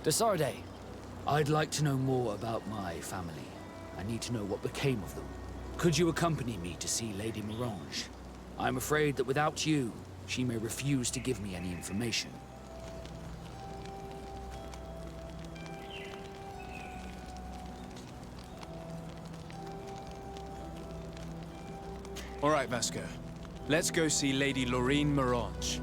Desarde, I'd like to know more about my family. I need to know what became of them. Could you accompany me to see Lady Mirange? I'm afraid that without you, she may refuse to give me any information. All right, Vasco. Let's go see Lady Lorraine Mirange.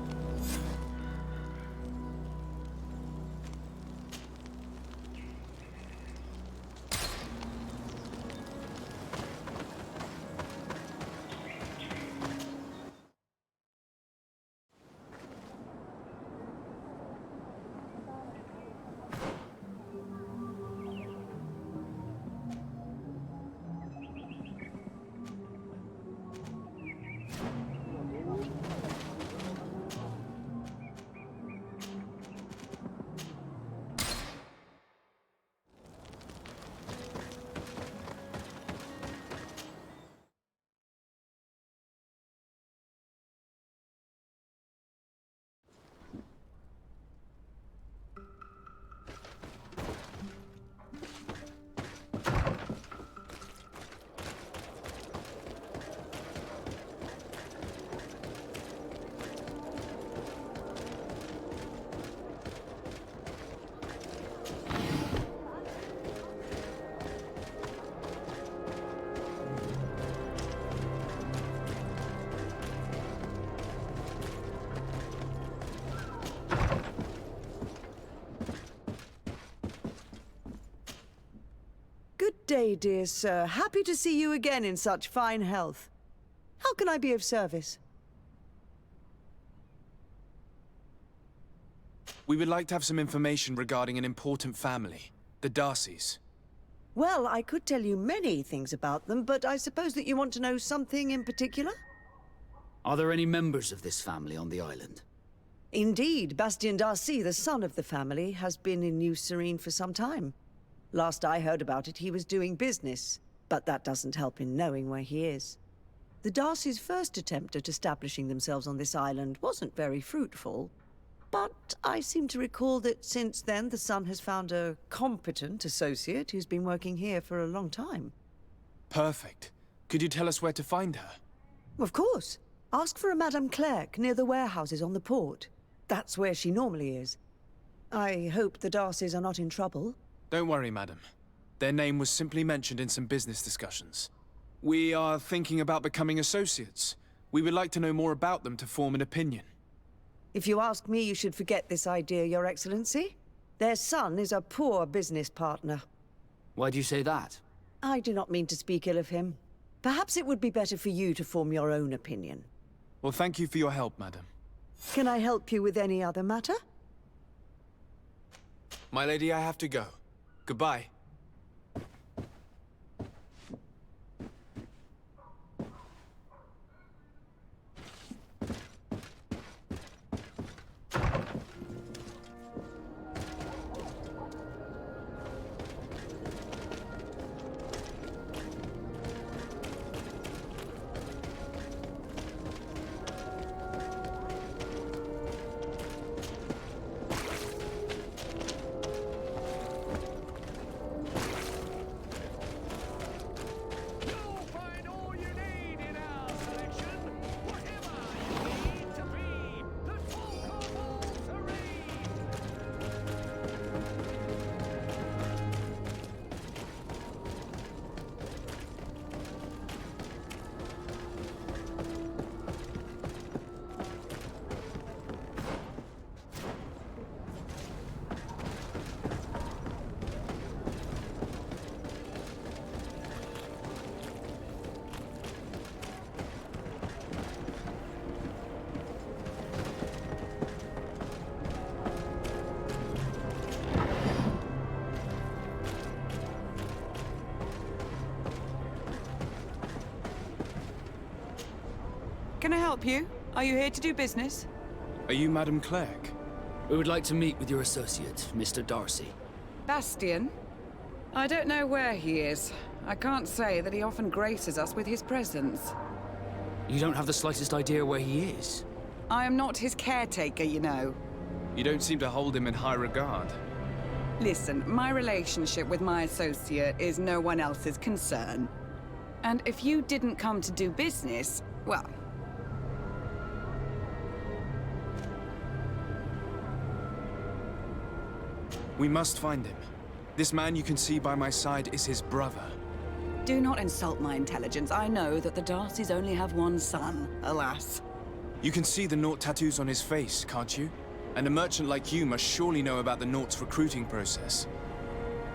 Good day, dear sir. Happy to see you again in such fine health. How can I be of service? We would like to have some information regarding an important family, the Darcys. Well, I could tell you many things about them, but I suppose that you want to know something in particular? Are there any members of this family on the island? Indeed, Bastien Darcy, the son of the family, has been in New Serene for some time. Last I heard about it, he was doing business, but that doesn't help in knowing where he is. The Darcys' first attempt at establishing themselves on this island wasn't very fruitful, but I seem to recall that since then the son has found a competent associate who's been working here for a long time. Perfect. Could you tell us where to find her? Of course. Ask for a Madame Clerc near the warehouses on the port. That's where she normally is. I hope the Darcys are not in trouble. Don't worry, madam. Their name was simply mentioned in some business discussions. We are thinking about becoming associates. We would like to know more about them to form an opinion. If you ask me, you should forget this idea, Your Excellency. Their son is a poor business partner. Why do you say that? I do not mean to speak ill of him. Perhaps it would be better for you to form your own opinion. Well, thank you for your help, madam. Can I help you with any other matter? My lady, I have to go. Goodbye. Can I help you? Are you here to do business? Are you Madame Clerc? We would like to meet with your associate, Mr. Darcy. Bastien? I don't know where he is. I can't say that he often graces us with his presence. You don't have the slightest idea where he is? I am not his caretaker, you know. You don't seem to hold him in high regard. Listen, my relationship with my associate is no one else's concern. And if you didn't come to do business, well... We must find him. This man you can see by my side is his brother. Do not insult my intelligence. I know that the Darcys only have one son, alas. You can see the Naut tattoos on his face, can't you? And a merchant like you must surely know about the Naut's recruiting process.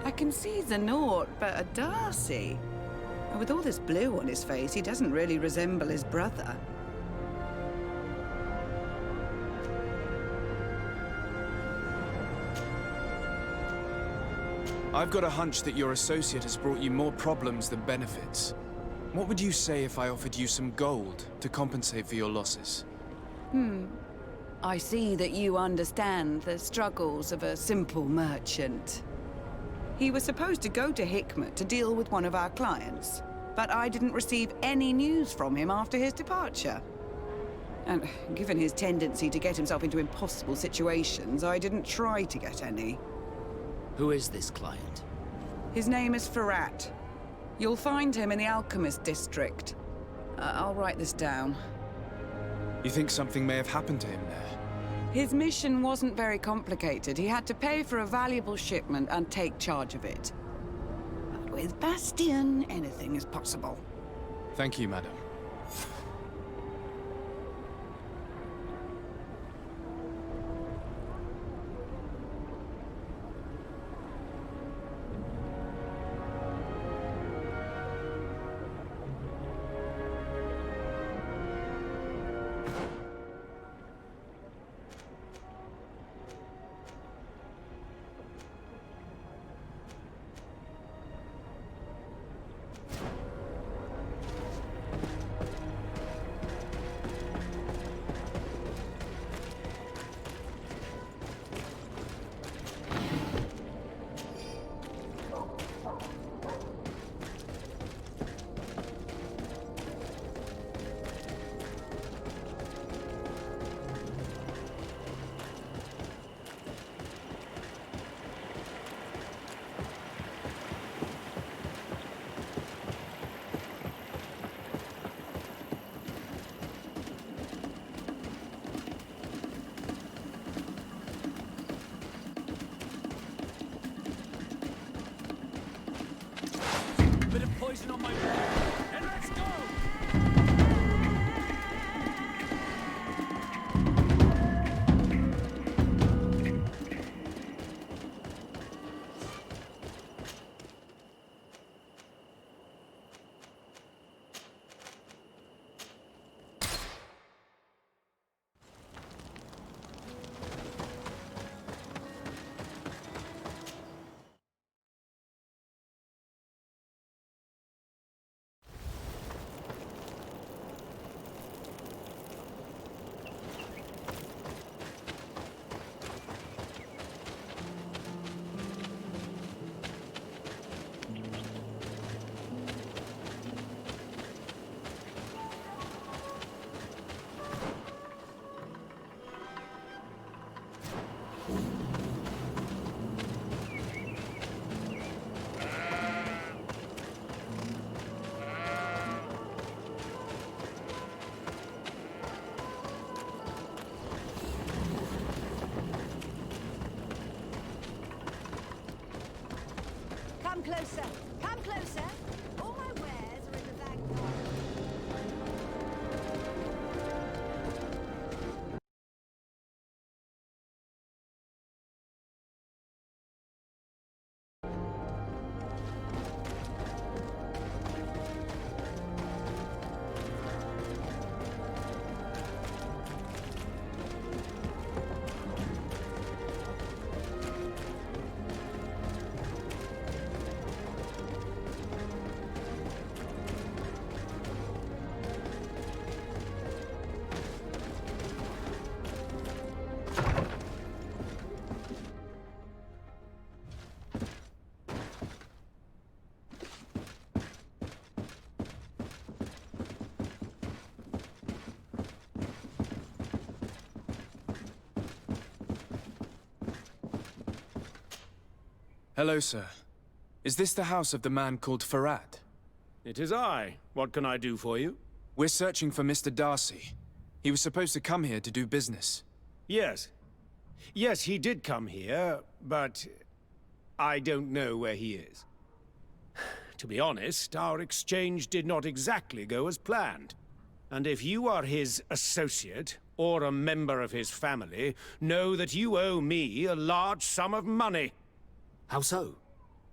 I can see the Naut, but a Darcy? With all this blue on his face, he doesn't really resemble his brother. I've got a hunch that your associate has brought you more problems than benefits. What would you say if I offered you some gold to compensate for your losses? I see that you understand the struggles of a simple merchant. He was supposed to go to Hikmet to deal with one of our clients, but I didn't receive any news from him after his departure. And given his tendency to get himself into impossible situations, I didn't try to get any. Who is this client? His name is Ferrat. You'll find him in the Alchemist District. I'll write this down. You think something may have happened to him there? His mission wasn't very complicated. He had to pay for a valuable shipment and take charge of it. But with Bastion, anything is possible. Thank you, madam. Bit of poison on my blood, and let's go! Come closer! Come closer! All my wares are in the vanguard. Hello, sir. Is this the house of the man called Farad? It is I. What can I do for you? We're searching for Mr. Darcy. He was supposed to come here to do business. Yes. Yes, he did come here, but I don't know where he is. To be honest, our exchange did not exactly go as planned. And if you are his associate, or a member of his family, know that you owe me a large sum of money. How so?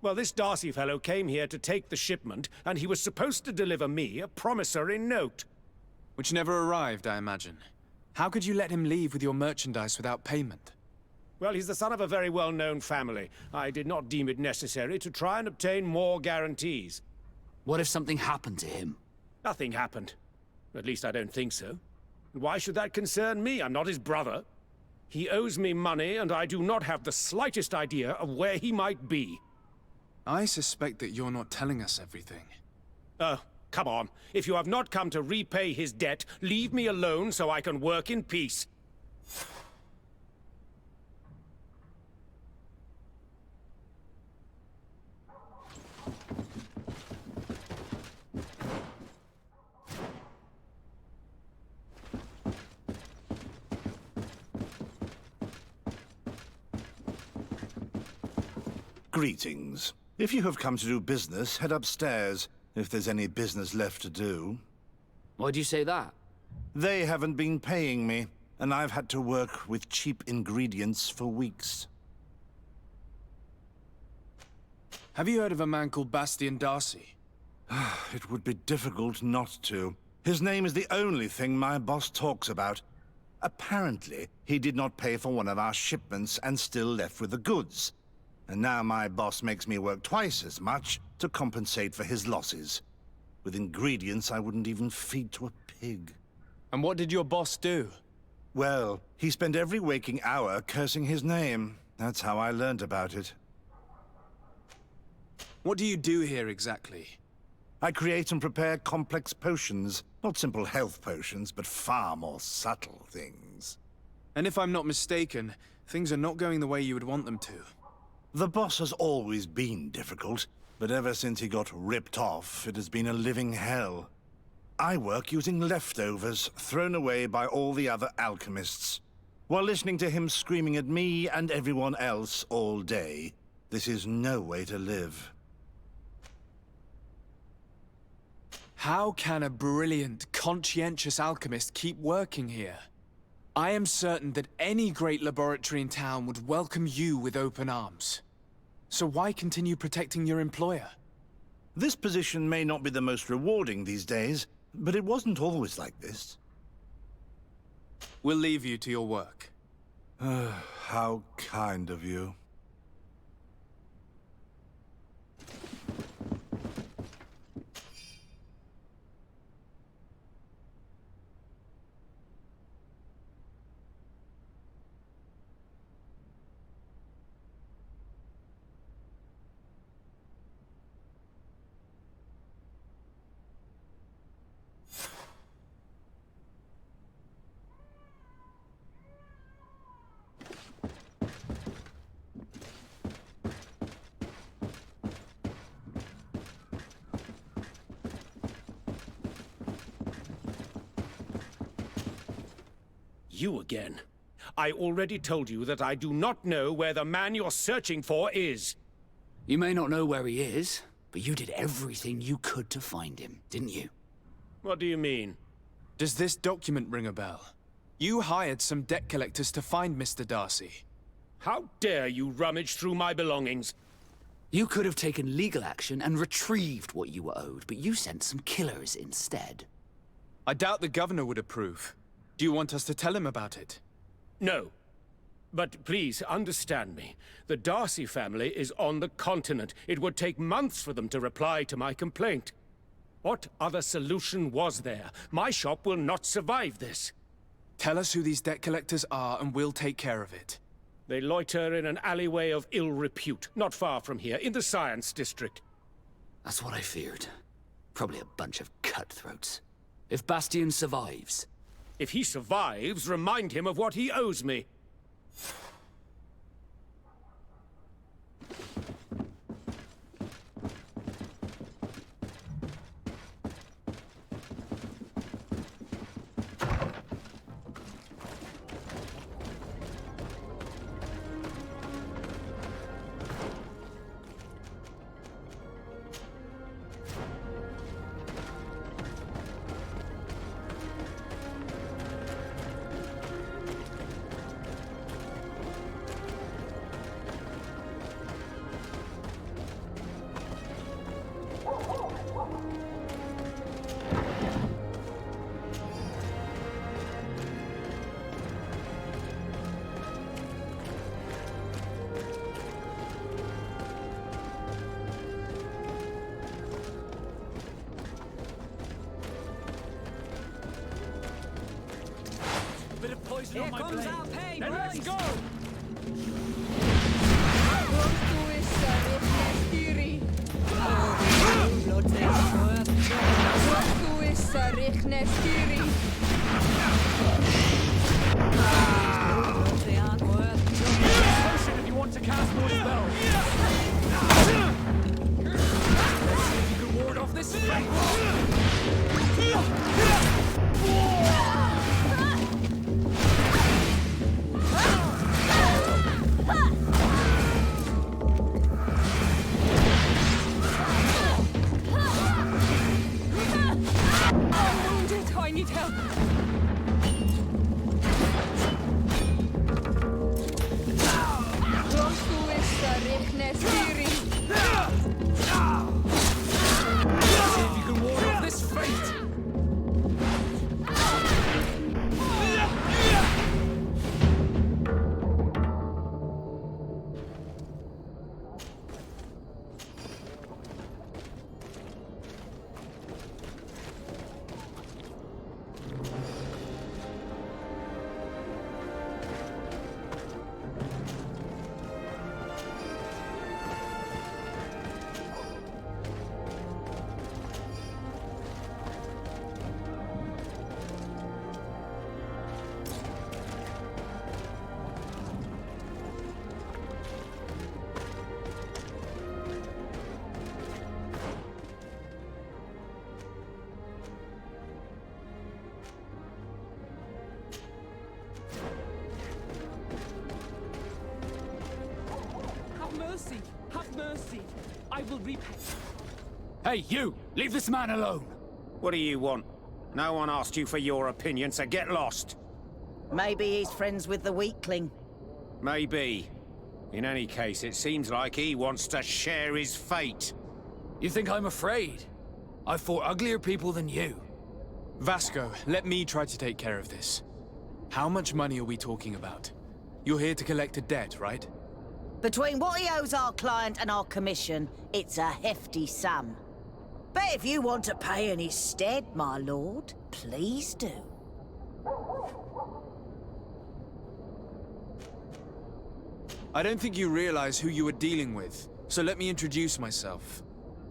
Well, this Darcy fellow came here to take the shipment, and he was supposed to deliver me a promissory note. Which never arrived, I imagine. How could you let him leave with your merchandise without payment? Well, he's the son of a very well-known family. I did not deem it necessary to try and obtain more guarantees. What if something happened to him? Nothing happened. At least I don't think so. Why should that concern me? I'm not his brother. He owes me money, and I do not have the slightest idea of where he might be. I suspect that you're not telling us everything. Oh, come on. If you have not come to repay his debt, leave me alone so I can work in peace. Greetings. If you have come to do business, head upstairs, if there's any business left to do. Why do you say that? They haven't been paying me, and I've had to work with cheap ingredients for weeks. Have you heard of a man called Bastian Darcy? It would be difficult not to. His name is the only thing my boss talks about. Apparently, he did not pay for one of our shipments and still left with the goods. And now my boss makes me work twice as much to compensate for his losses. With ingredients I wouldn't even feed to a pig. And what did your boss do? Well, he spent every waking hour cursing his name. That's how I learned about it. What do you do here exactly? I create and prepare complex potions. Not simple health potions, but far more subtle things. And if I'm not mistaken, things are not going the way you would want them to. The boss has always been difficult, but ever since he got ripped off, it has been a living hell. I work using leftovers thrown away by all the other alchemists, while listening to him screaming at me and everyone else all day. This is no way to live. How can a brilliant, conscientious alchemist keep working here? I am certain that any great laboratory in town would welcome you with open arms. So why continue protecting your employer? This position may not be the most rewarding these days, but it wasn't always like this. We'll leave you to your work. How kind of you. You again. I already told you that I do not know where the man you're searching for is. You may not know where he is, but you did everything you could to find him, didn't you? What do you mean? Does this document ring a bell? You hired some debt collectors to find Mr. Darcy. How dare you rummage through my belongings? You could have taken legal action and retrieved what you were owed, but you sent some killers instead. I doubt the governor would approve. Do you want us to tell him about it? No. But please, understand me. The Darcy family is on the continent. It would take months for them to reply to my complaint. What other solution was there? My shop will not survive this. Tell us who these debt collectors are and we'll take care of it. They loiter in an alleyway of ill repute, not far from here, in the Science District. That's what I feared. Probably a bunch of cutthroats. If Bastian survives... If he survives, remind him of what he owes me. poison Here on my comes blade. our pay, Then let's boys. go! Potion if you want to cast more spells. Let's see if you can ward off this fate. I need help. See if you can ward off this fate. Have mercy! Have mercy! I will repay. Hey, you! Leave this man alone! What do you want? No one asked you for your opinion, so get lost. Maybe he's friends with the weakling. Maybe. In any case, it seems like he wants to share his fate. You think I'm afraid? I've fought uglier people than you. Vasco, let me try to take care of this. How much money are we talking about? You're here to collect a debt, right? Between what he owes our client and our commission, it's a hefty sum. But if you want to pay in his stead, my lord, please do. I don't think you realize who you are dealing with, so let me introduce myself.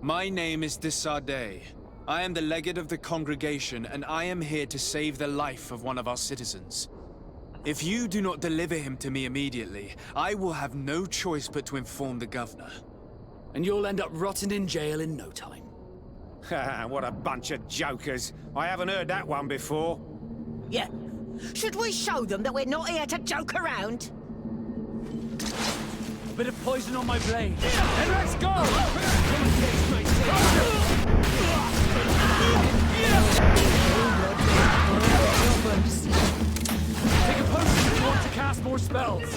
My name is de Sardet. I am the legate of the congregation, and I am here to save the life of one of our citizens. If you do not deliver him to me immediately, I will have no choice but to inform the governor. And you'll end up rotting in jail in no time. What a bunch of jokers. I haven't heard that one before. Yeah. Should we show them that we're not here to joke around? A bit of poison on my blade. Then let's go! Take a potion if you want to cast more spells.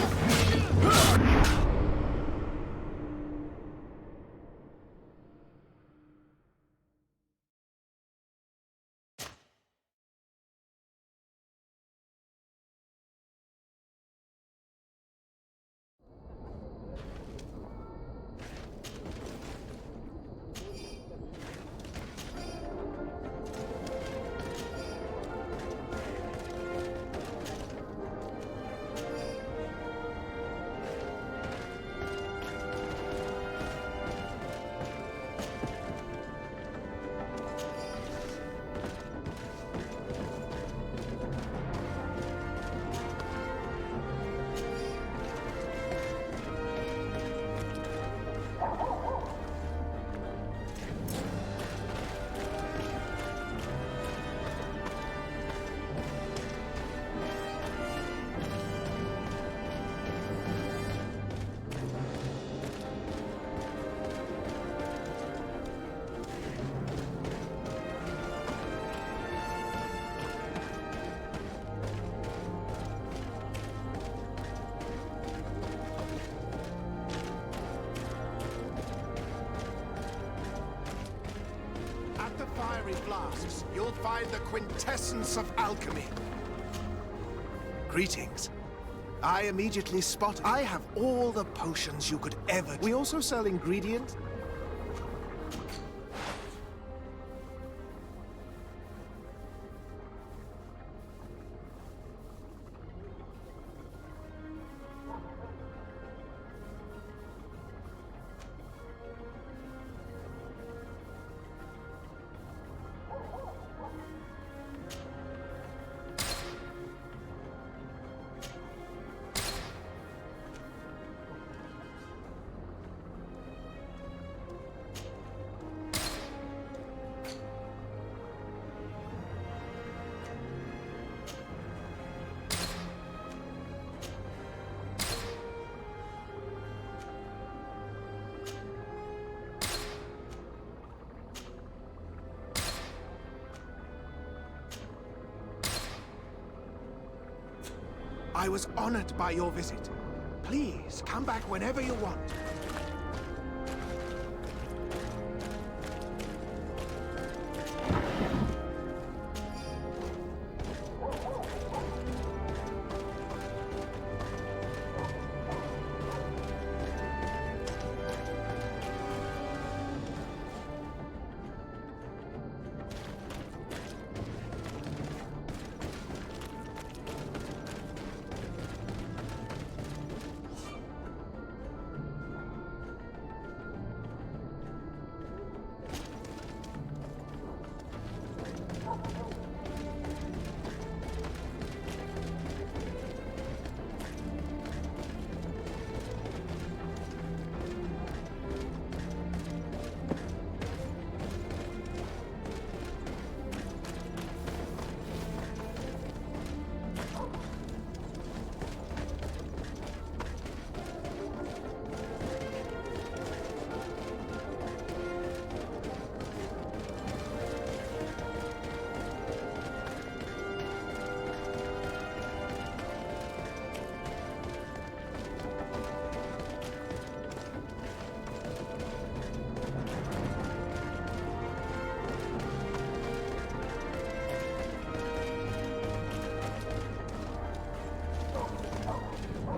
At the fiery flasks, you'll find the quintessence of alchemy. Greetings. I immediately spotted. I have all the potions you could ever. We also sell ingredients. I was honored by your visit. Please, come back whenever you want.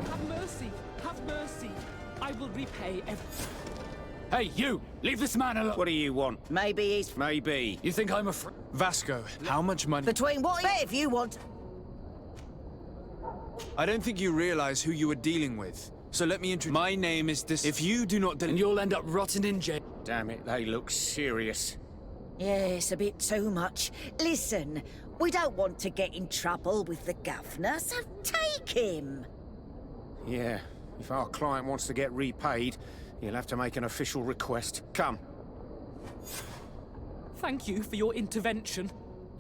Have mercy! Have mercy! I will repay every... Hey, you! Leave this man alone! What do you want? Maybe he's... Maybe. You think I'm a fr- Vasco, how much money? Between what if you want... I don't think you realize who you are dealing with. So let me introduce... My name is this... If you do not... And you'll end up rotting in jail. Damn it, they look serious. Yes, a bit too much. Listen, we don't want to get in trouble with the governor, so take him. Yeah, if our client wants to get repaid, he'll have to make an official request. Come. Thank you for your intervention.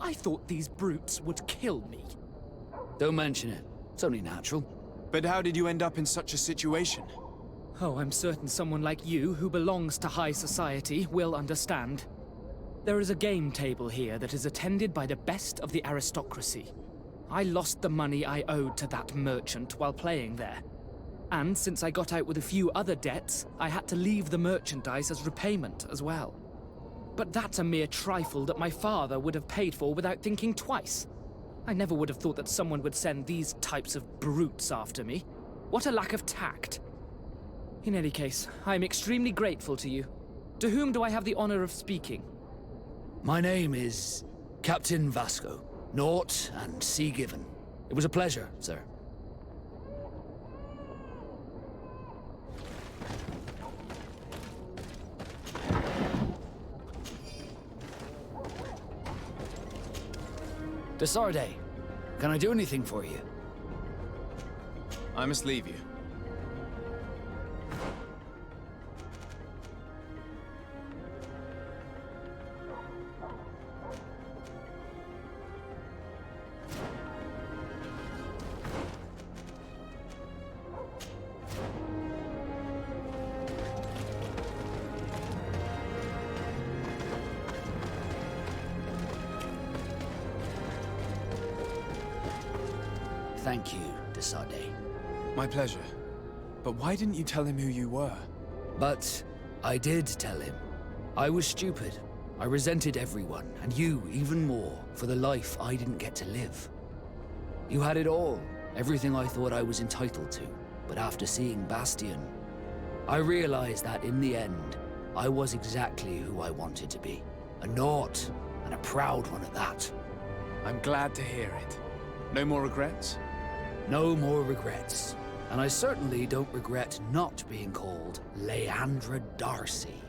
I thought these brutes would kill me. Don't mention it. It's only natural. But how did you end up in such a situation? Oh, I'm certain someone like you, who belongs to high society, will understand. There is a game table here that is attended by the best of the aristocracy. I lost the money I owed to that merchant while playing there. And since I got out with a few other debts, I had to leave the merchandise as repayment as well. But that's a mere trifle that my father would have paid for without thinking twice. I never would have thought that someone would send these types of brutes after me. What a lack of tact. In any case, I am extremely grateful to you. To whom do I have the honor of speaking? My name is Captain Vasco. Naught and Sea Given. It was a pleasure, sir. Desarde, can I do anything for you? I must leave you. Thank you, Desarde. My pleasure. But why didn't you tell him who you were? But I did tell him. I was stupid. I resented everyone, and you even more, for the life I didn't get to live. You had it all, everything I thought I was entitled to. But after seeing Bastion, I realized that in the end, I was exactly who I wanted to be. A Naut, and a proud one at that. I'm glad to hear it. No more regrets? No more regrets. And I certainly don't regret not being called Leandra Darcy.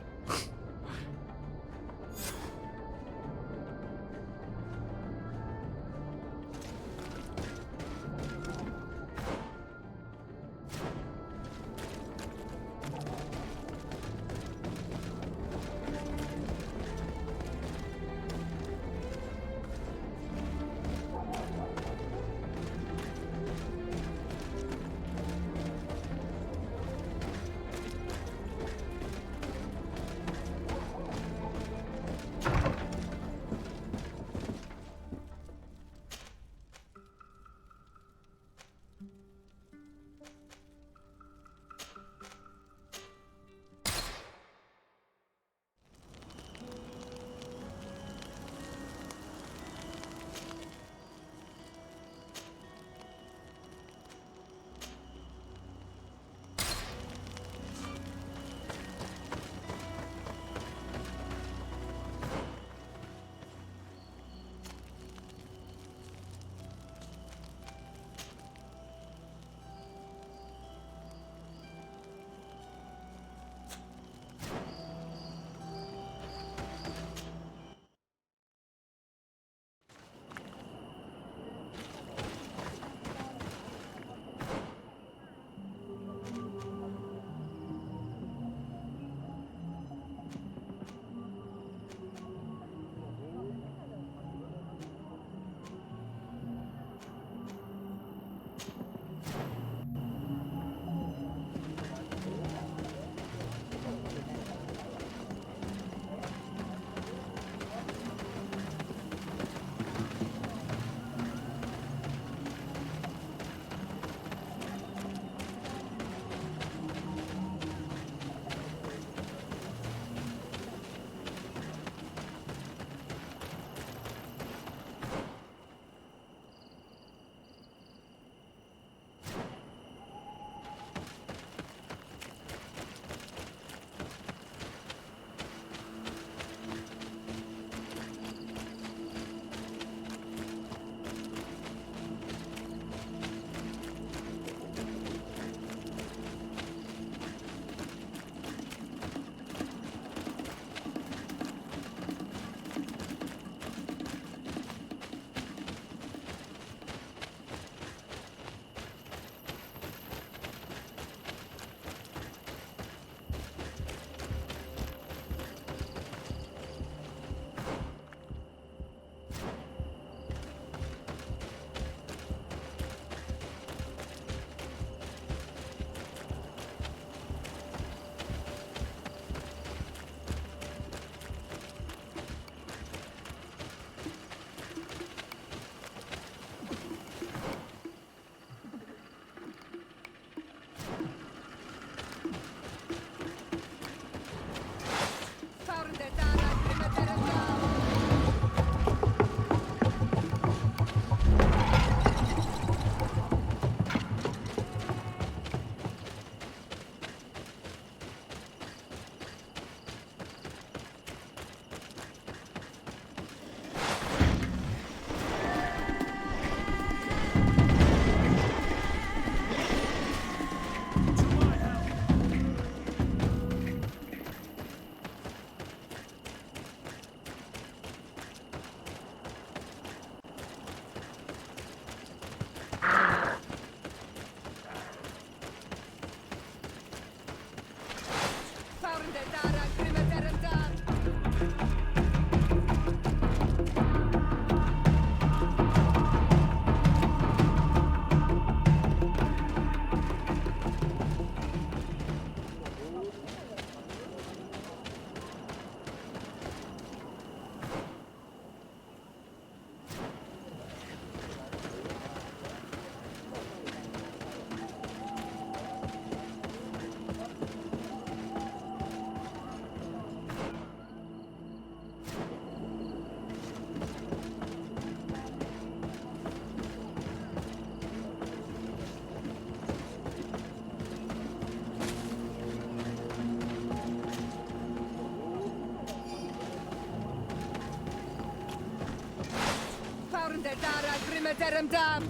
Veteran Dam!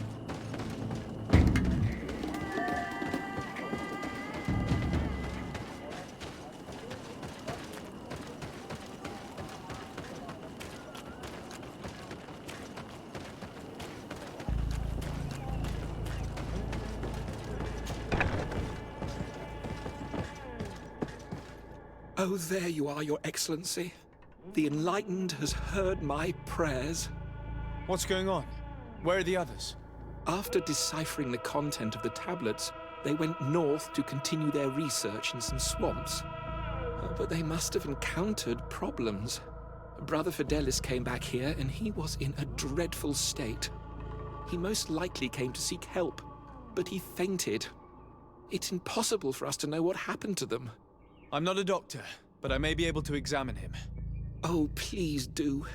Oh, there you are, Your Excellency. The Enlightened has heard my prayers. What's going on? Where are the others? After deciphering the content of the tablets, they went north to continue their research in some swamps. But they must have encountered problems. Brother Fidelis came back here, and he was in a dreadful state. He most likely came to seek help, but he fainted. It's impossible for us to know what happened to them. I'm not a doctor, but I may be able to examine him. Oh, please do.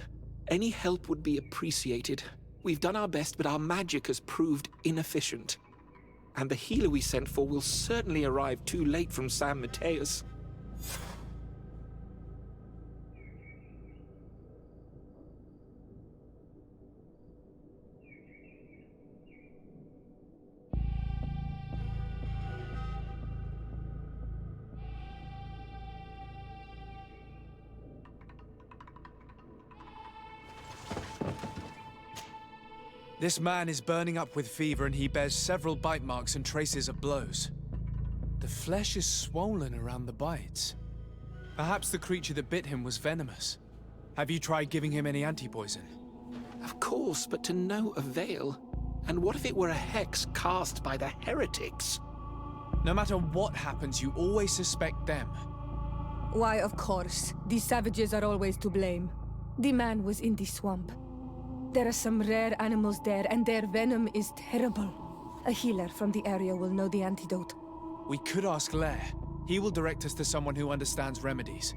Any help would be appreciated. We've done our best, but our magic has proved inefficient. And the healer we sent for will certainly arrive too late from San Mateus. This man is burning up with fever and he bears several bite marks and traces of blows. The flesh is swollen around the bites. Perhaps the creature that bit him was venomous. Have you tried giving him any anti-poison? Of course, but to no avail. And what if it were a hex cast by the heretics? No matter what happens, you always suspect them. Why, of course. These savages are always to blame. The man was in the swamp. There are some rare animals there, and their venom is terrible. A healer from the area will know the antidote. We could ask Lair. He will direct us to someone who understands remedies.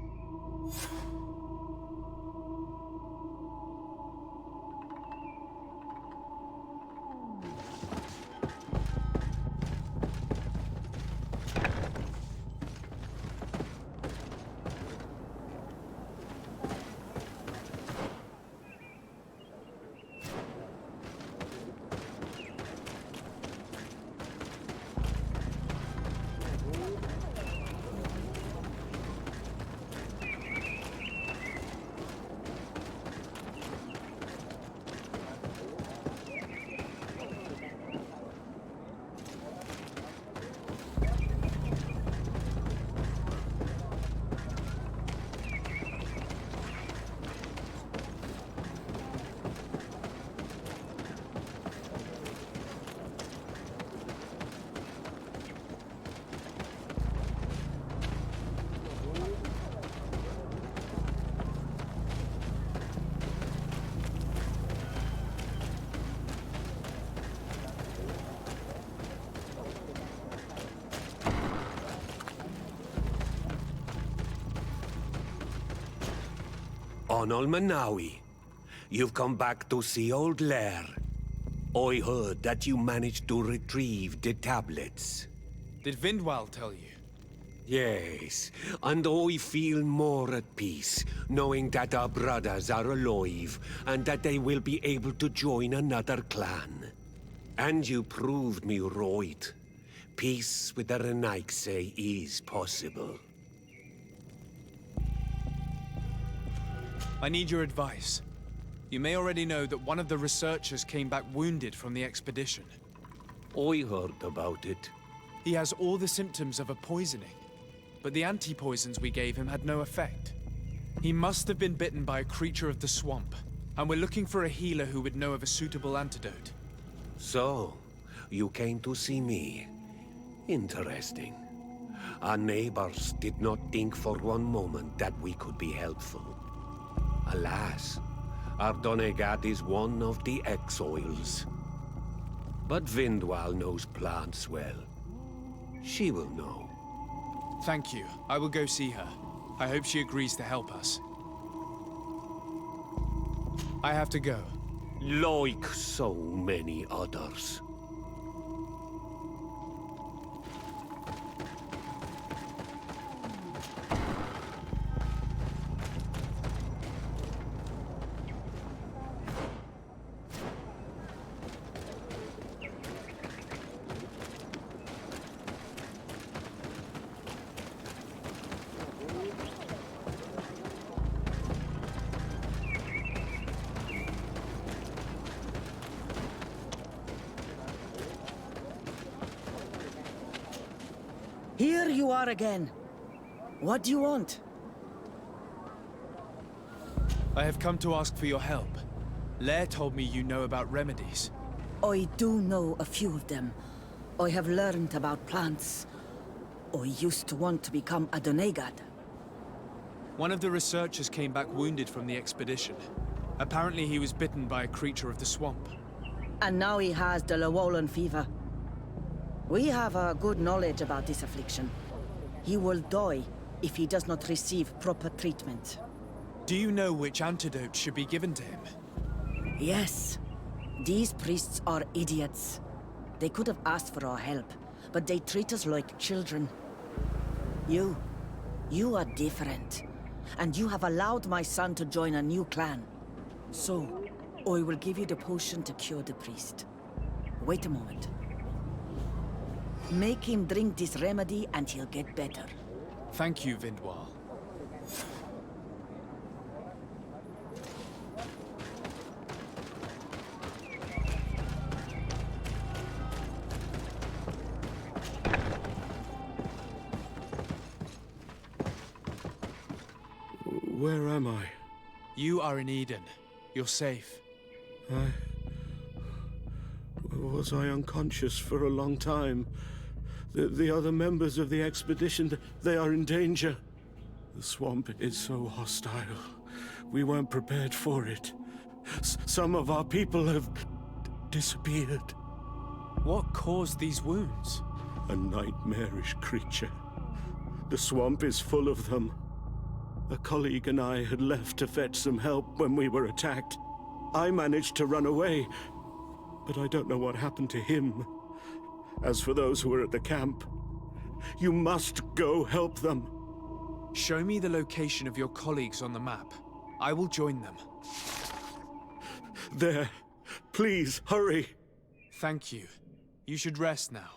Onol Manawi, you've come back to see old Lair. I heard that you managed to retrieve the tablets. Did Vindwal tell you? Yes, and I feel more at peace, knowing that our brothers are alive, and that they will be able to join another clan. And you proved me right. Peace with the Renaigse is possible. I need your advice. You may already know that one of the researchers came back wounded from the expedition. I heard about it. He has all the symptoms of a poisoning, but the anti-poisons we gave him had no effect. He must have been bitten by a creature of the swamp, and we're looking for a healer who would know of a suitable antidote. So, you came to see me. Interesting. Our neighbors did not think for one moment that we could be helpful. Alas, our Donegat is one of the exiles. But Vindwal knows plants well. She will know. Thank you. I will go see her. I hope she agrees to help us. I have to go. Like so many others. Here you are again. What do you want? I have come to ask for your help. Lair told me you know about remedies. I do know a few of them. I have learned about plants. I used to want to become a Donegad. One of the researchers came back wounded from the expedition. Apparently he was bitten by a creature of the swamp. And now he has the Llewellyn fever. We have a good knowledge about this affliction. He will die if he does not receive proper treatment. Do you know which antidote should be given to him? Yes. These priests are idiots. They could have asked for our help, but they treat us like children. You are different. And you have allowed my son to join a new clan. So, I will give you the potion to cure the priest. Wait a moment. Make him drink this remedy and he'll get better. Thank you, Vindwal. Where am I? You are in Eden. You're safe. Was I unconscious for a long time? The other members of the expedition, they are in danger. The swamp is so hostile. We weren't prepared for it. Some of our people have disappeared. What caused these wounds? A nightmarish creature. The swamp is full of them. A colleague and I had left to fetch some help when we were attacked. I managed to run away, but I don't know what happened to him. As for those who are at the camp, you must go help them. Show me the location of your colleagues on the map. I will join them. There. Please, hurry. Thank you. You should rest now.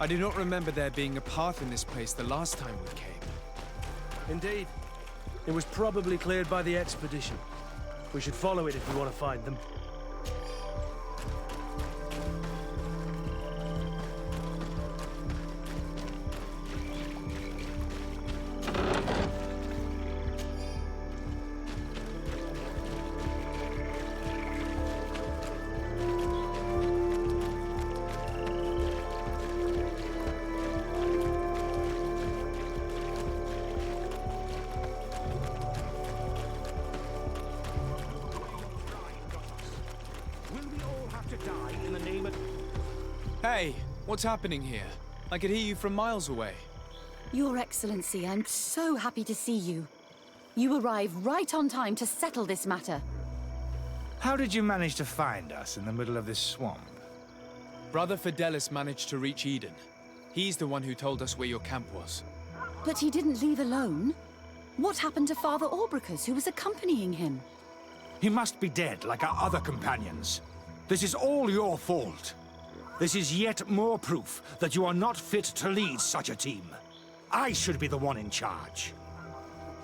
I do not remember there being a path in this place the last time we came. Indeed. It was probably cleared by the expedition. We should follow it if we want to find them. Hey, what's happening here? I could hear you from miles away. Your Excellency, I'm so happy to see you. You arrived right on time to settle this matter. How did you manage to find us in the middle of this swamp? Brother Fidelis managed to reach Eden. He's the one who told us where your camp was. But he didn't leave alone. What happened to Father Orbricus, who was accompanying him? He must be dead, like our other companions. This is all your fault. This is yet more proof that you are not fit to lead such a team. I should be the one in charge.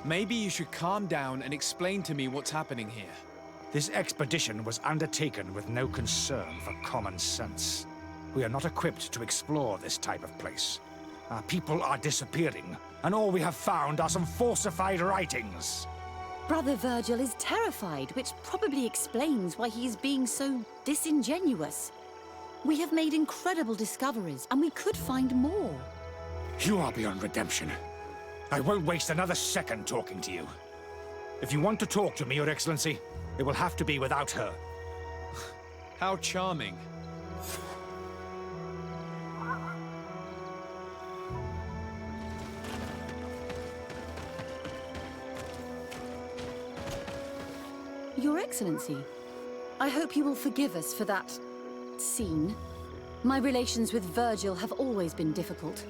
Maybe you should calm down and explain to me what's happening here. This expedition was undertaken with no concern for common sense. We are not equipped to explore this type of place. Our people are disappearing, and all we have found are some falsified writings. Brother Virgil is terrified, which probably explains why he is being so disingenuous. We have made incredible discoveries, and we could find more. You are beyond redemption. I won't waste another second talking to you. If you want to talk to me, Your Excellency, it will have to be without her. How charming. Your Excellency, I hope you will forgive us for that scene. My relations with Virgil have always been difficult.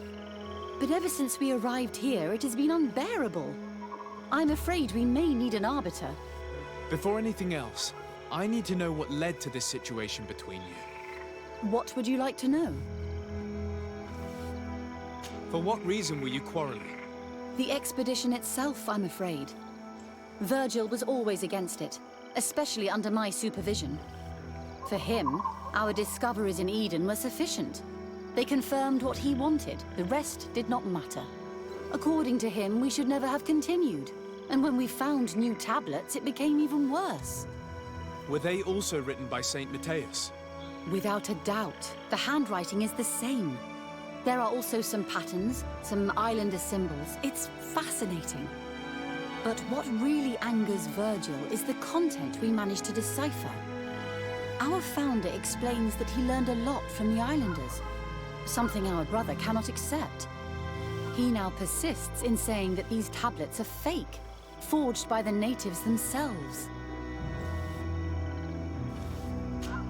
But ever since we arrived here, it has been unbearable. I'm afraid we may need an arbiter. Before anything else, I need to know what led to this situation between you. What would you like to know? For what reason were you quarreling? The expedition itself, I'm afraid. Virgil was always against it, especially under my supervision. For him, our discoveries in Eden were sufficient. They confirmed what he wanted. The rest did not matter. According to him, we should never have continued. And when we found new tablets, it became even worse. Were they also written by Saint Matthias? Without a doubt. The handwriting is the same. There are also some patterns, some islander symbols. It's fascinating. But what really angers Virgil is the content we managed to decipher. Our founder explains that he learned a lot from the islanders, something our brother cannot accept. He now persists in saying that these tablets are fake, forged by the natives themselves.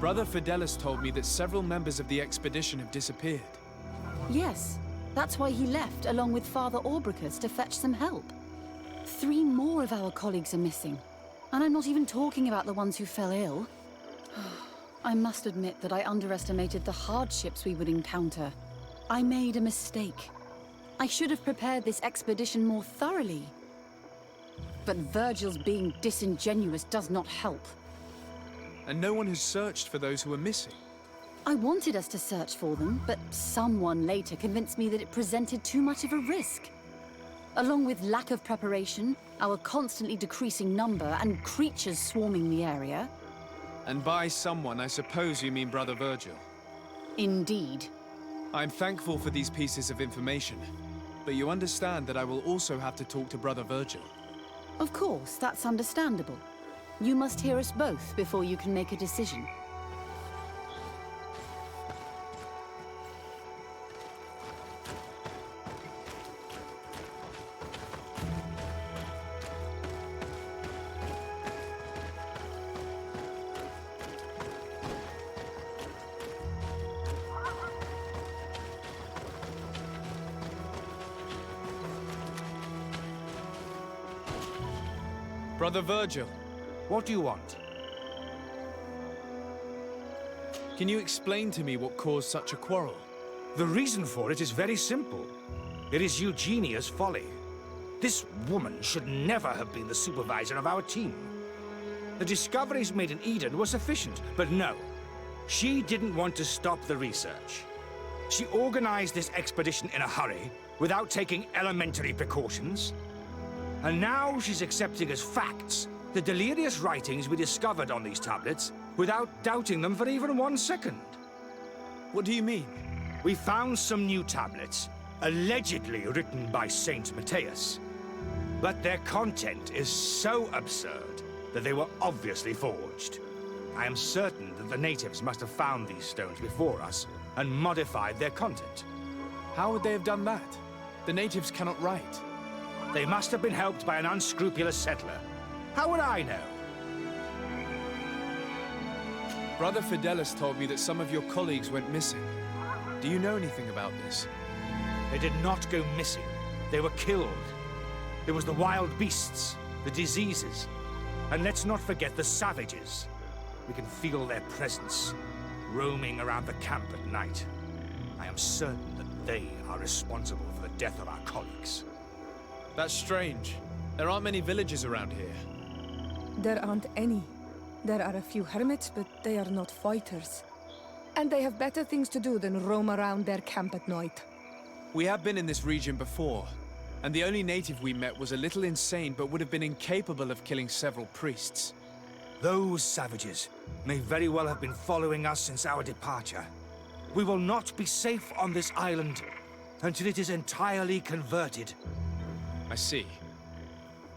Brother Fidelis told me that several members of the expedition have disappeared. Yes, that's why he left along with Father Orbricus to fetch some help. 3 more of our colleagues are missing, and I'm not even talking about the ones who fell ill. I must admit that I underestimated the hardships we would encounter. I made a mistake. I should have prepared this expedition more thoroughly. But Virgil's being disingenuous does not help. And no one has searched for those who are missing. I wanted us to search for them, but someone later convinced me that it presented too much of a risk. Along with lack of preparation, our constantly decreasing number, and creatures swarming the area. And by someone, I suppose you mean Brother Virgil. Indeed. I'm thankful for these pieces of information, but you understand that I will also have to talk to Brother Virgil. Of course, that's understandable. You must hear us both before you can make a decision. Brother Virgil, what do you want? Can you explain to me what caused such a quarrel? The reason for it is very simple. It is Eugenia's folly. This woman should never have been the supervisor of our team. The discoveries made in Eden were sufficient, but no. She didn't want to stop the research. She organized this expedition in a hurry, without taking elementary precautions. And now she's accepting as facts the delirious writings we discovered on these tablets, without doubting them for even 1 second. What do you mean? We found some new tablets, allegedly written by Saint Matthias. But their content is so absurd that they were obviously forged. I am certain that the natives must have found these stones before us and modified their content. How would they have done that? The natives cannot write. They must have been helped by an unscrupulous settler. How would I know? Brother Fidelis told me that some of your colleagues went missing. Do you know anything about this? They did not go missing. They were killed. It was the wild beasts, the diseases, and let's not forget the savages. We can feel their presence, roaming around the camp at night. I am certain that they are responsible for the death of our colleagues. That's strange. There aren't many villages around here. There aren't any. There are a few hermits, but they are not fighters. And they have better things to do than roam around their camp at night. We have been in this region before, and the only native we met was a little insane but would have been incapable of killing several priests. Those savages may very well have been following us since our departure. We will not be safe on this island until it is entirely converted. I see.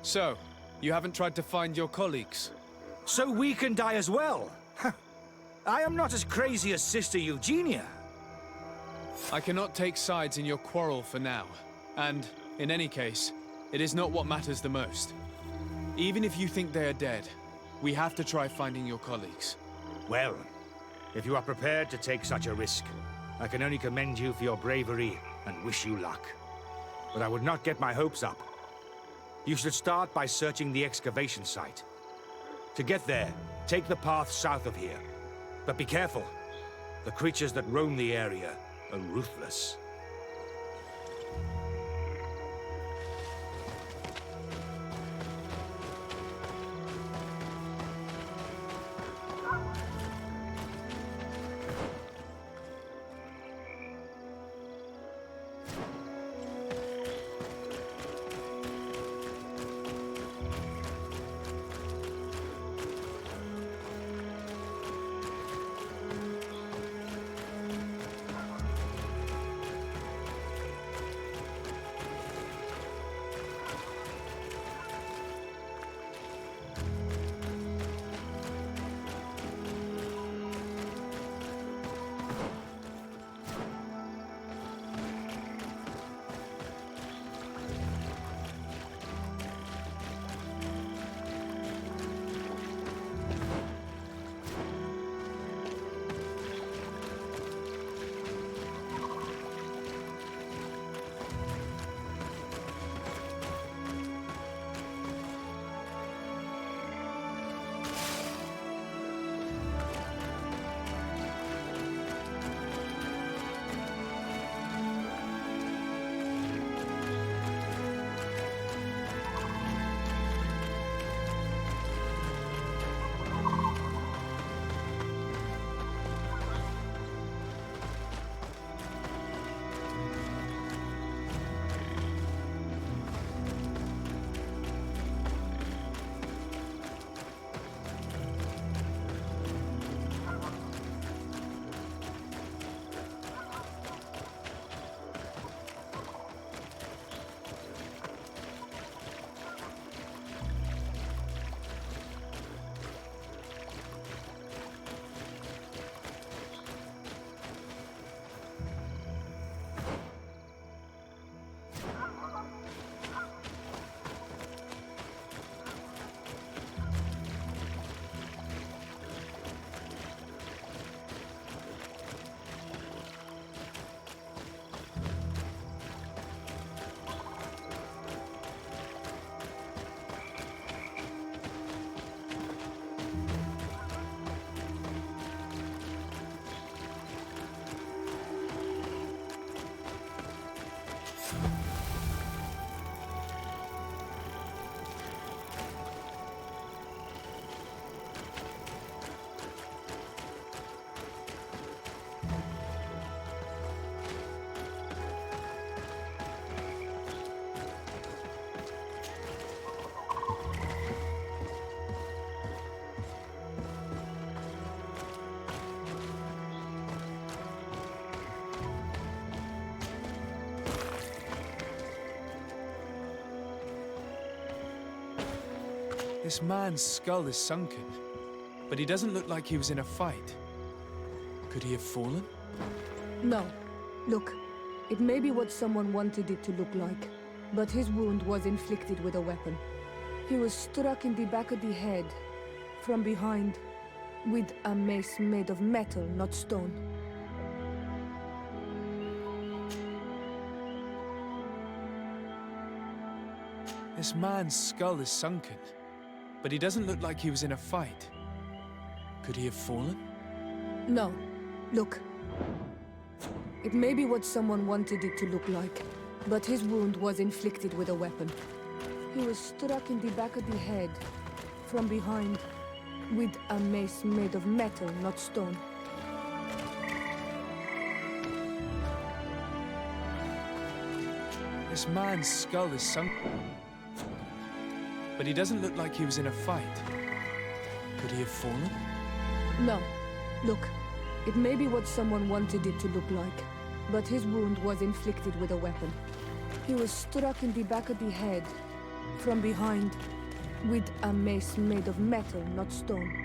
So, you haven't tried to find your colleagues? So we can die as well? I am not as crazy as Sister Eugenia. I cannot take sides in your quarrel for now. And, in any case, it is not what matters the most. Even if you think they are dead, we have to try finding your colleagues. Well, if you are prepared to take such a risk, I can only commend you for your bravery and wish you luck. But I would not get my hopes up. You should start by searching the excavation site. To get there, take the path south of here. But be careful. The creatures that roam the area are ruthless. This man's skull is sunken, but he doesn't look like he was in a fight. Could he have fallen? No. Look, it may be what someone wanted it to look like, but his wound was inflicted with a weapon. He was struck in the back of the head, from behind, with a mace made of metal, not stone. This man's skull is sunken, but he doesn't look like he was in a fight. Could he have fallen? No. Look. It may be what someone wanted it to look like, but his wound was inflicted with a weapon. He was struck in the back of the head, from behind, with a mace made of metal, not stone. This man's skull is sunken, but he doesn't look like he was in a fight. Could he have fallen? No. Look. It may be what someone wanted it to look like, but his wound was inflicted with a weapon. He was struck in the back of the head, from behind, with a mace made of metal, not stone.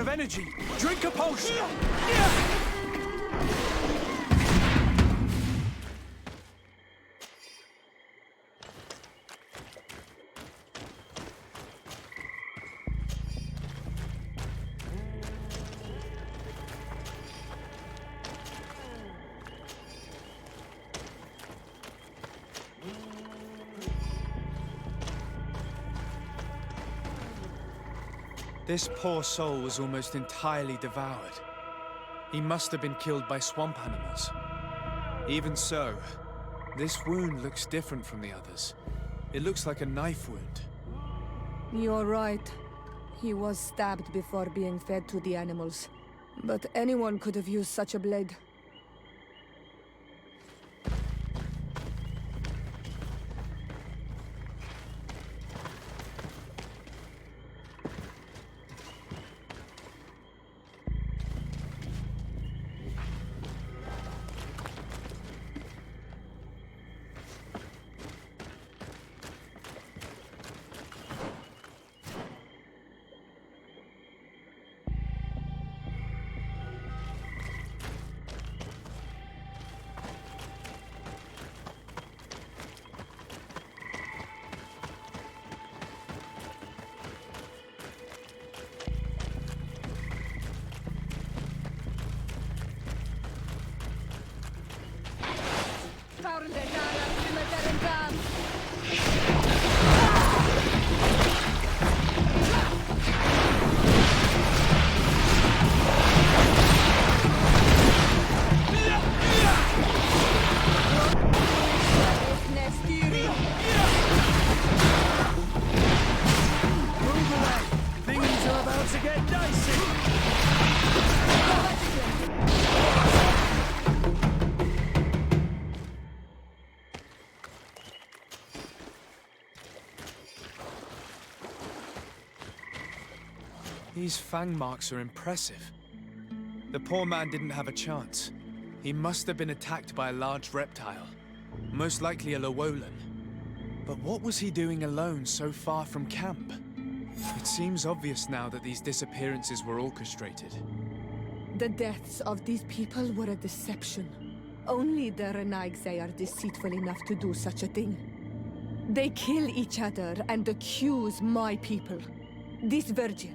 Energy! Drink a potion! This poor soul was almost entirely devoured. He must have been killed by swamp animals. Even so, this wound looks different from the others. It looks like a knife wound. You're right. He was stabbed before being fed to the animals. But anyone could have used such a blade. These fang marks are impressive. The poor man didn't have a chance. He must have been attacked by a large reptile, most likely a Llewellyn. But what was he doing alone so far from camp? It seems obvious now that these disappearances were orchestrated. The deaths of these people were a deception. Only the Renaigse are deceitful enough to do such a thing. They kill each other and accuse my people. This Virgil,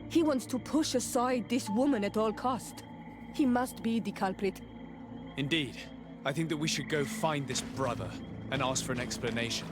he wants to push aside this woman at all cost. He must be the culprit. Indeed. I think that we should go find this brother and ask for an explanation.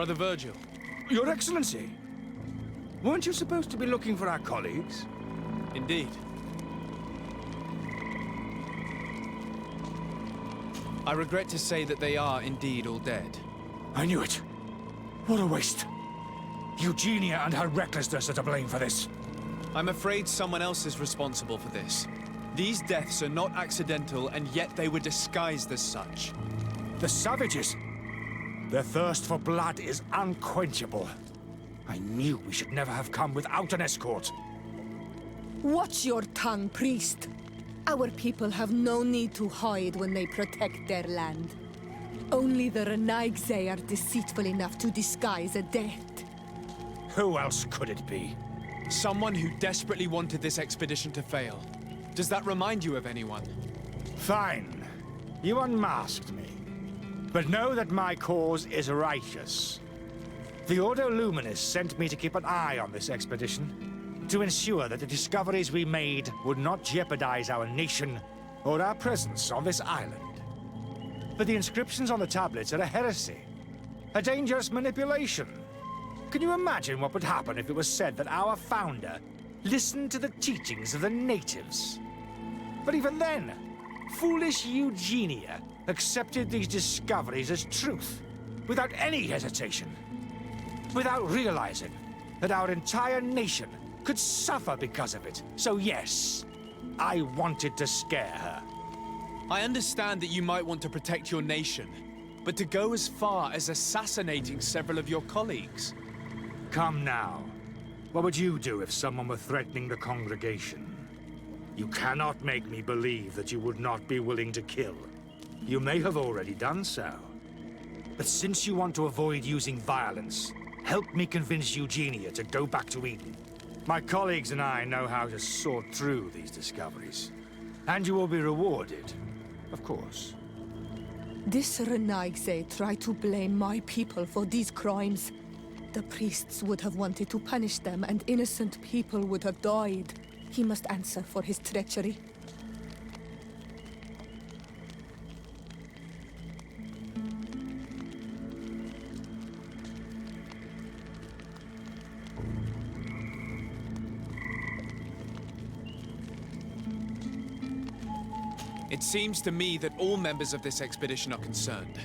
Brother Virgil. Your Excellency! Weren't you supposed to be looking for our colleagues? Indeed. I regret to say that they are indeed all dead. I knew it. What a waste. Eugenia and her recklessness are to blame for this. I'm afraid someone else is responsible for this. These deaths are not accidental, and yet they were disguised as such. The savages! Their thirst for blood is unquenchable. I knew we should never have come without an escort. Watch your tongue, priest. Our people have no need to hide when they protect their land. Only the Renaigse are deceitful enough to disguise a death. Who else could it be? Someone who desperately wanted this expedition to fail. Does that remind you of anyone? Fine. You unmasked me. But know that my cause is righteous. The Ordo Luminis sent me to keep an eye on this expedition, to ensure that the discoveries we made would not jeopardize our nation or our presence on this island. But the inscriptions on the tablets are a heresy, a dangerous manipulation. Can you imagine what would happen if it was said that our founder listened to the teachings of the natives? But even then, Foolish Eugenia accepted these discoveries as truth, without any hesitation. Without realizing that our entire nation could suffer because of it. So yes, I wanted to scare her. I understand that you might want to protect your nation, but to go as far as assassinating several of your colleagues? Come now. What would you do if someone were threatening the congregation? You cannot make me believe that you would not be willing to kill. You may have already done so. But since you want to avoid using violence, help me convince Eugenia to go back to Eden. My colleagues and I know how to sort through these discoveries. And you will be rewarded, of course. This Renaigse tried to blame my people for these crimes. The priests would have wanted to punish them, and innocent people would have died. He must answer for his treachery. It seems to me that all members of this expedition are concerned.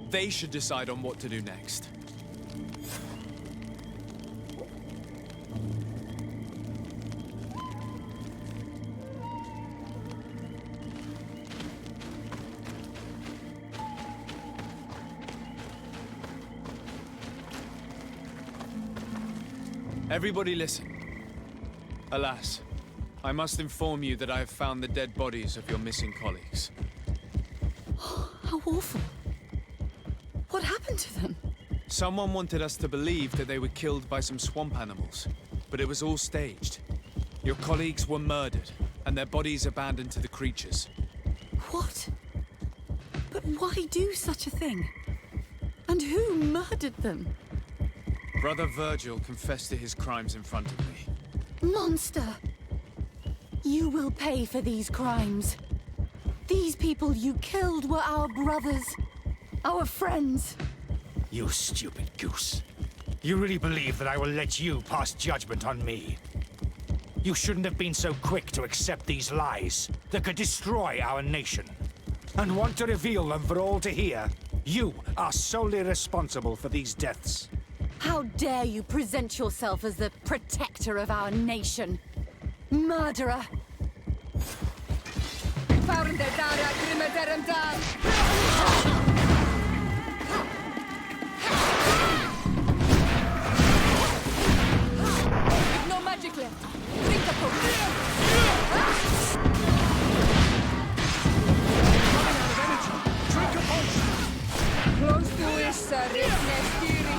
They should decide on what to do next. Everybody listen. Alas, I must inform you that I have found the dead bodies of your missing colleagues. How awful. What happened to them? Someone wanted us to believe that they were killed by some swamp animals, but it was all staged. Your colleagues were murdered, and their bodies abandoned to the creatures. What? But why do such a thing? And who murdered them? Brother Virgil confessed to his crimes in front of me. Monster! You will pay for these crimes. These people you killed were our brothers, our friends. You stupid goose. You really believe that I will let you pass judgment on me? You shouldn't have been so quick to accept these lies that could destroy our nation. And want to reveal them for all to hear. You are solely responsible for these deaths. How dare you present yourself as the protector of our nation? Murderer! No magic left. Drink a potion. Drink a potion! Close to Issa, Nestiri.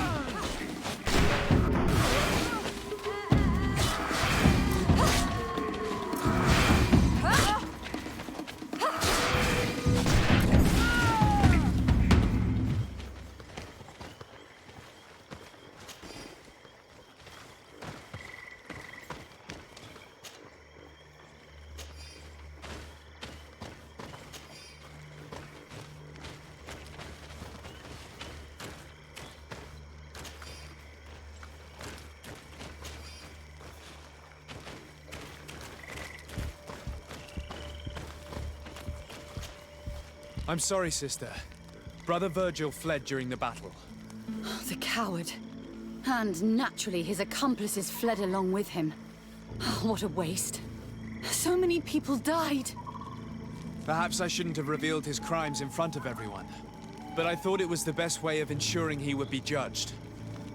I'm sorry, sister. Brother Virgil fled during the battle. The coward. And naturally, his accomplices fled along with him. What a waste. So many people died. Perhaps I shouldn't have revealed his crimes in front of everyone. But I thought it was the best way of ensuring he would be judged.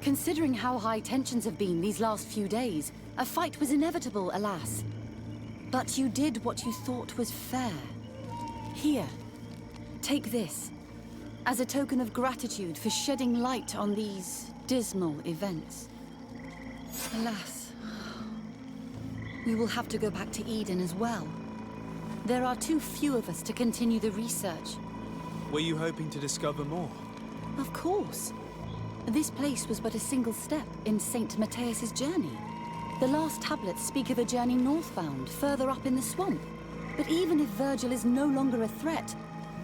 Considering how high tensions have been these last few days, a fight was inevitable, alas. But you did what you thought was fair. Here, take this, as a token of gratitude for shedding light on these dismal events. Alas, we will have to go back to Eden as well. There are too few of us to continue the research. Were you hoping to discover more? Of course. This place was but a single step in St. Matthias's journey. The last tablets speak of a journey northbound, further up in the swamp. But even if Virgil is no longer a threat,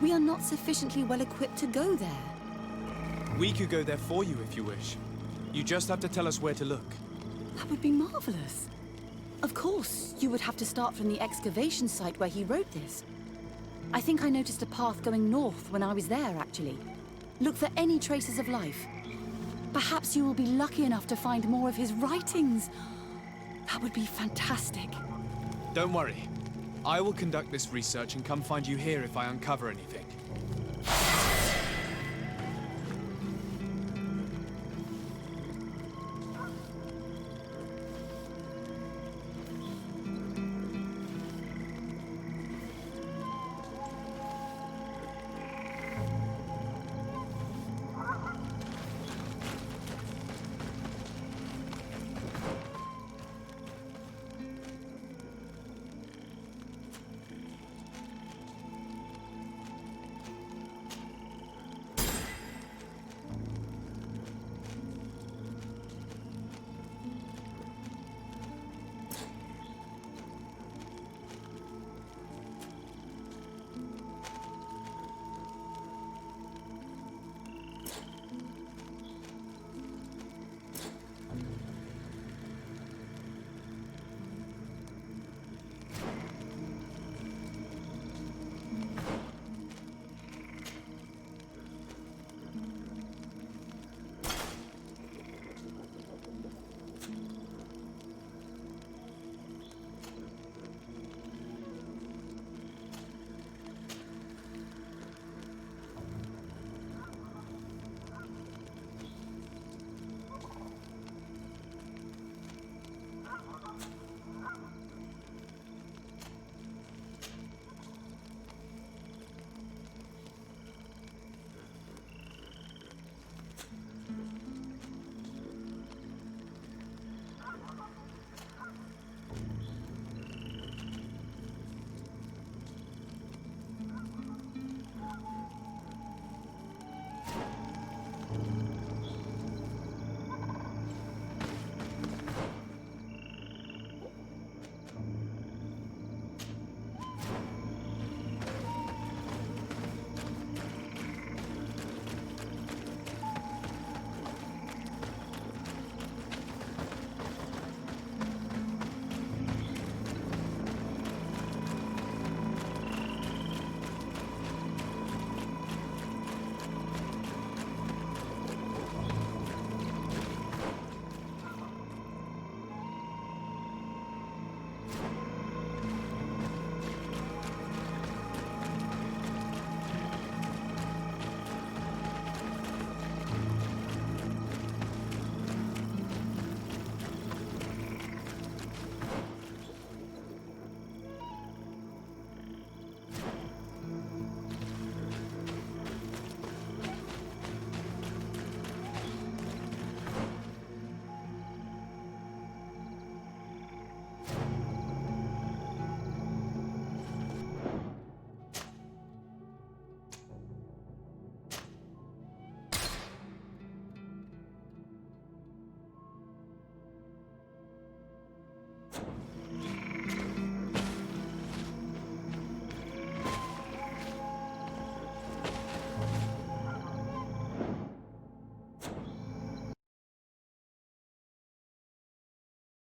we are not sufficiently well equipped to go there. We could go there for you if you wish. You just have to tell us where to look. That would be marvelous. Of course, you would have to start from the excavation site where he wrote this. I think I noticed a path going north when I was there, actually. Look for any traces of life. Perhaps you will be lucky enough to find more of his writings. That would be fantastic. Don't worry. I will conduct this research and come find you here if I uncover anything.